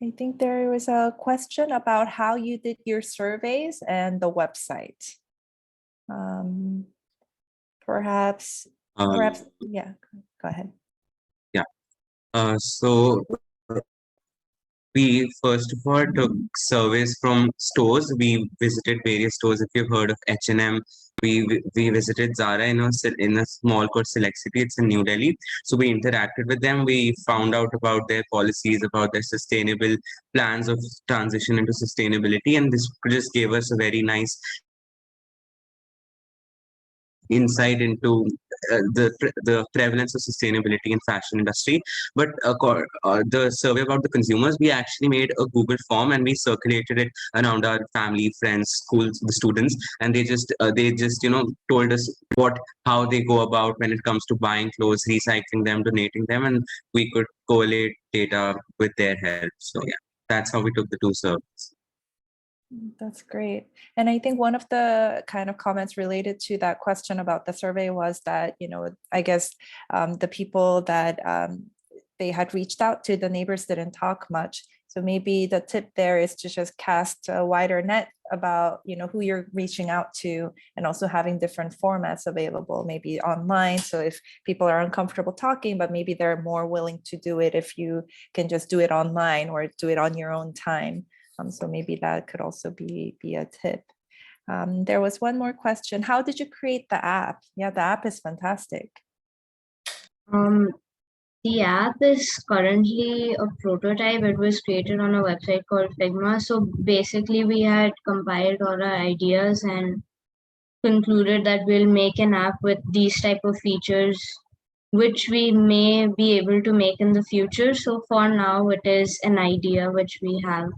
I think there was a question about how you did your surveys and the website. Perhaps, yeah, go ahead. Yeah. So we first of all took surveys from stores. We visited various stores. If you've heard of H&M, we visited Zara in a small called Select City. It's in New Delhi. So we interacted with them. We found out about their policies, about their sustainable plans of transition into sustainability, and this just gave us a very nice insight into the prevalence of sustainability in fashion industry. But the survey about the consumers, we actually made a Google form and we circulated it around our family, friends, schools, the students, and they just told us how they go about when it comes to buying clothes, recycling them, donating them, and we could collate data with their help. So yeah, that's how we took the 2 surveys. That's great. And I think one of the kind of comments related to that question about the survey was that, I guess the people that they had reached out to, the neighbors didn't talk much. So maybe the tip there is to just cast a wider net about, who you're reaching out to, and also having different formats available, maybe online. So if people are uncomfortable talking, but maybe they're more willing to do it if you can just do it online or do it on your own time. So maybe that could also be a tip. There was one more question. How did you create the app? Yeah, the app is fantastic. The app is currently a prototype. It was created on a website called Figma. So basically we had compiled all our ideas and concluded that we'll make an app with these type of features, which we may be able to make in the future. So for now, it is an idea which we have.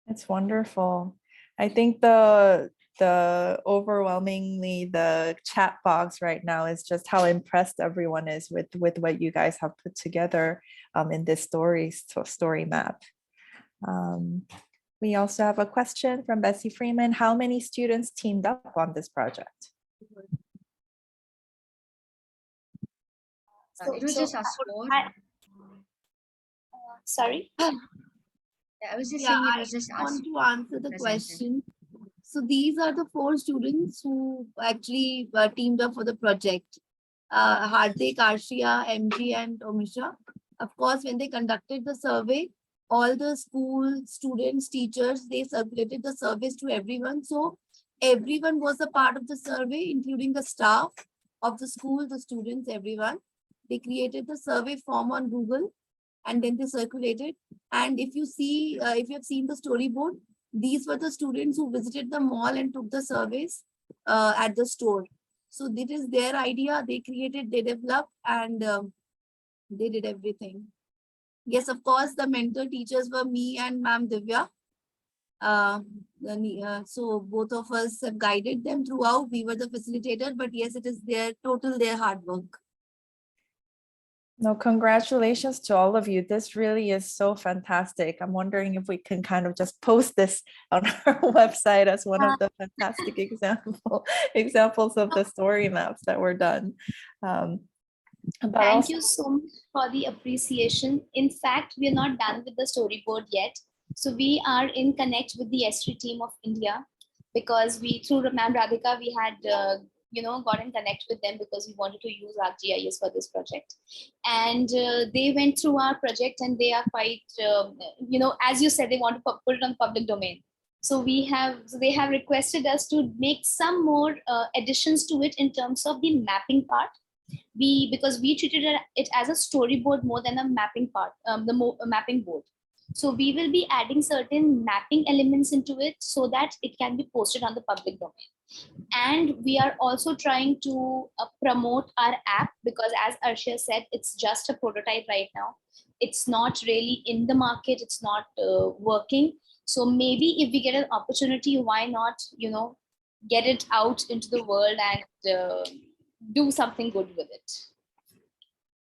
It's wonderful. I think the overwhelmingly the chat box right now is just how impressed everyone is with what you guys have put together in this story map. We also have a question from Bessie Freeman. How many students teamed up on this project? It was just us 4. Sorry. I was just saying it was just us. I want to answer the question. So these are the 4 students who actually teamed up for the project. Hardik, Arshia, MG, and Omysha. Of course, when they conducted the survey, all the school students, teachers, they circulated the surveys to everyone. So everyone was a part of the survey, including the staff of the school, the students, everyone. They created the survey form on Google, and then they circulated. And if you see, if you have seen the storyboard, these were the students who visited the mall and took the surveys at the store. So this is their idea. They created, they developed, and they did everything. Yes, of course, the mentor teachers were me and Ma'am Divya. So both of us have guided them throughout. We were the facilitator, but yes, it is their hard work. No, congratulations to all of you. This really is so fantastic. I'm wondering if we can kind of just post this on our website as one of the fantastic examples of the story maps that were done. Thank you so much for the appreciation. In fact, we are not done with the storyboard yet. So we are in connect with the S3 team of India, because we, through Ma'am Radhika, we had got in connect with them because we wanted to use ArcGIS for this project. And they went through our project, and they are quite, as you said, they want to put it on public domain. So they have requested us to make some more additions to it in terms of the mapping part. Because we treated it as a storyboard more than a mapping part, a mapping board. So we will be adding certain mapping elements into it so that it can be posted on the public domain. And we are also trying to promote our app, because as Arshia said, it's just a prototype right now. It's not really in the market. It's not working. So maybe if we get an opportunity, why not, get it out into the world and do something good with it.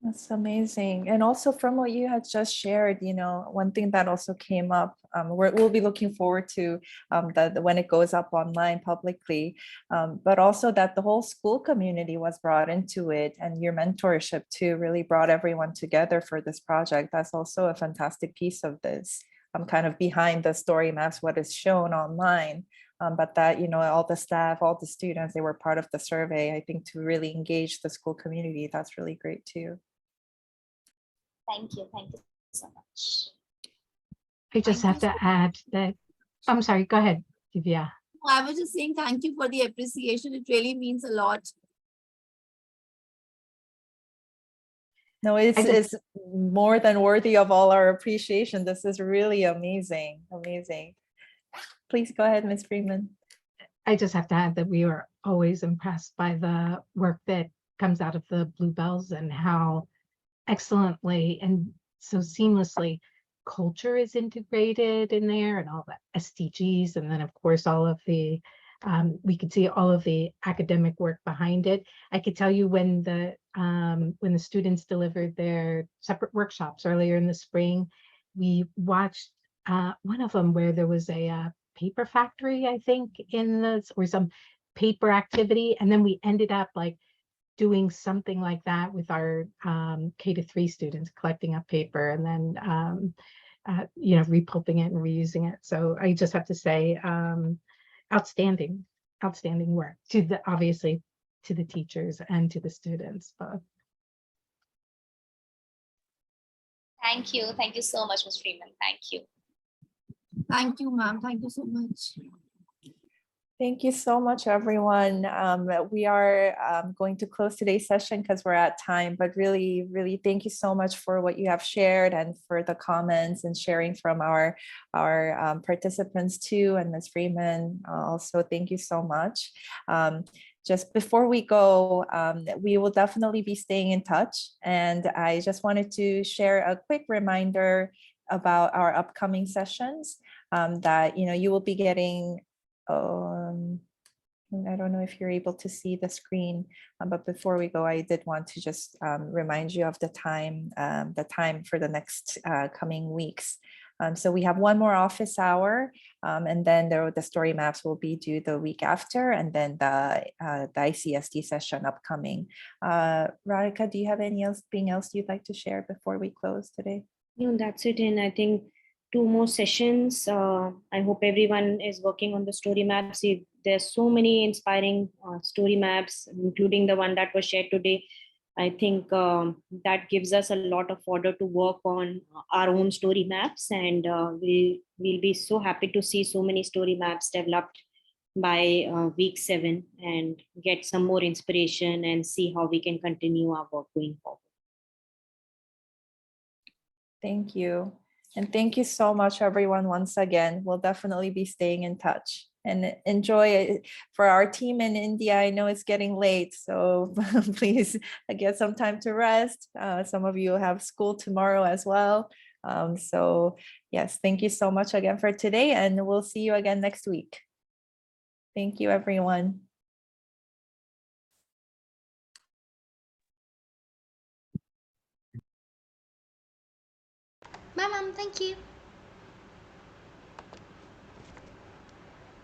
That's amazing. And also from what you had just shared, one thing that also came up, we'll be looking forward to when it goes up online publicly, but also that the whole school community was brought into it, and your mentorship too really brought everyone together for this project. That's also a fantastic piece of this. Kind of behind the story maps, what is shown online. But that, all the staff, all the students, they were part of the survey, I think, to really engage the school community. That's really great too. Thank you so much. I just have to add that, I'm sorry, go ahead, Divya. I was just saying thank you for the appreciation. It really means a lot. No, it's more than worthy of all our appreciation. This is really amazing. Amazing. Please go ahead, Ms. Freeman. I just have to add that we are always impressed by the work that comes out of the Bluebells and how excellently and so seamlessly culture is integrated in there, and all the SDGs, and then of course all of the we could see all of the academic work behind it. I could tell you when the students delivered their separate workshops earlier in the spring, we watched one of them where there was a paper factory, I think, or some paper activity, and then we ended up like doing something like that with our K-3 students, collecting up paper and then repulping it and reusing it. So I just have to say, outstanding work obviously to the teachers and to the students both. Thank you so much, Ms. Freeman. Thank you, ma'am. Thank you so much. Thank you so much, everyone. We are going to close today's session because we're at time, but really, really thank you so much for what you have shared and for the comments and sharing from our participants too, and Ms. Freeman also, thank you so much. Just before we go, we will definitely be staying in touch, and I just wanted to share a quick reminder about our upcoming sessions that you will be getting. I don't know if you're able to see the screen, but before we go, I did want to just remind you of the time for the next coming weeks. So we have one more office hour, and then the story maps will be due the week after, and then the ICSD session upcoming. Radhika, do you have anything else you'd like to share before we close today? No, that's it. And I think 2 more sessions. I hope everyone is working on the story maps. There's so many inspiring story maps, including the one that was shared today. I think that gives us a lot of fodder to work on our own story maps, and we'll be so happy to see so many story maps developed by week 7 and get some more inspiration and see how we can continue our work going forward. Thank you. And thank you so much, everyone, once again. We'll definitely be staying in touch, and enjoy it. For our team in India, I know it's getting late, so please get some time to rest. Some of you have school tomorrow as well. So yes, thank you so much again for today, and we'll see you again next week. Thank you, everyone. Bye, Mom. Thank you.